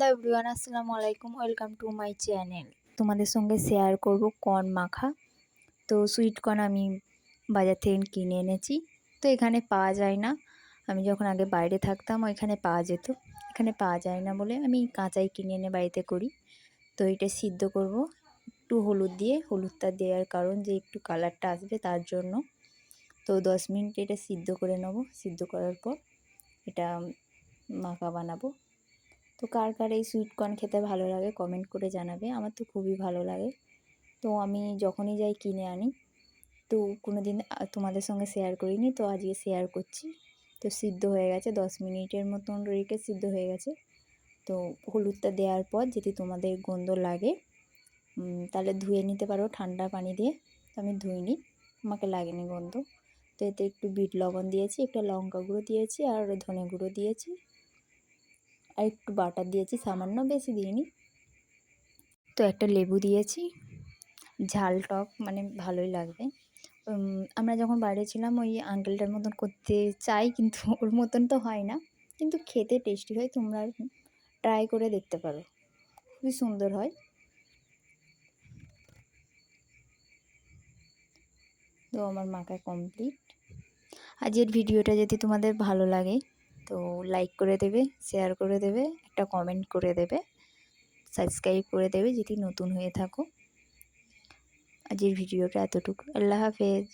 Hello everyone, আসসালামু আলাইকুম। Welcome to my channel. তোমাদের সঙ্গে শেয়ার করব কর্ন মাখা। তো সুইট কর্ন আমি বাজার থেকে কিনে এনেছি। তো এখানে পাওয়া যায় না। আমি যখন আগে বাইরে থাকতাম ওইখানে পাওয়া যেত, এখানে পাওয়া যায় না বলে আমি কাঁচাই কিনে এনে বাড়িতে করি। তো এটা সিদ্ধ করব একটু হলুদ দিয়ে। হলুদটা দেওয়ার কারণ যে একটু কালারটা আসবে তার জন্য। তো 10 মিনিট এটা সিদ্ধ করে নেব। সিদ্ধ করার পর এটা মাখা বানাবো। তো কার কার এই সুইট কর্ন খেতে ভালো লাগে কমেন্ট করে জানাবে। আমার তো খুবই ভালো লাগে। তো আমি যখনই যাই কিনে আনি। তো কোনো দিন তোমাদের সঙ্গে শেয়ার করিনি, তো আজকে শেয়ার করছি। তো সিদ্ধ হয়ে গেছে, 10 মিনিটের মতন রেখে সিদ্ধ হয়ে গেছে। তো হলুদটা দেওয়ার পর যদি তোমাদের গন্ধ লাগে তাহলে ধুয়ে নিতে পারো ঠান্ডা পানি দিয়ে। তো আমি ধুইনি, আমাকে লাগেনি গন্ধ। তো এতে একটু বিট লবণ দিয়েছি, একটা লঙ্কা গুঁড়ো দিয়েছি আর ধনে গুঁড়ো দিয়েছি আর একটু বাটার দিয়েছি সামান্য, বেশি দিইনি। তো একটা লেবু দিয়েছি, ঝাল টক মানে ভালোই লাগবে। আমরা যখন বাইরে ছিলাম ওই আঙ্কেলটার মতন করতে চাই, কিন্তু ওর মতন তো হয় না, কিন্তু খেতে টেস্টি হয়। তোমরা ট্রাই করে দেখতে পারো, খুবই সুন্দর হয়। তো আমার মাখা কমপ্লিট। আজকের ভিডিওটা যদি তোমাদের ভালো লাগে তো লাইক করে দেবে, শেয়ার করে দেবে, একটা কমেন্ট করে দেবে, সাবস্ক্রাইব করে দেবে যদি নতুন হয়ে থাকো। আজকের ভিডিওটা এতটুকু। আল্লাহ হাফেজ।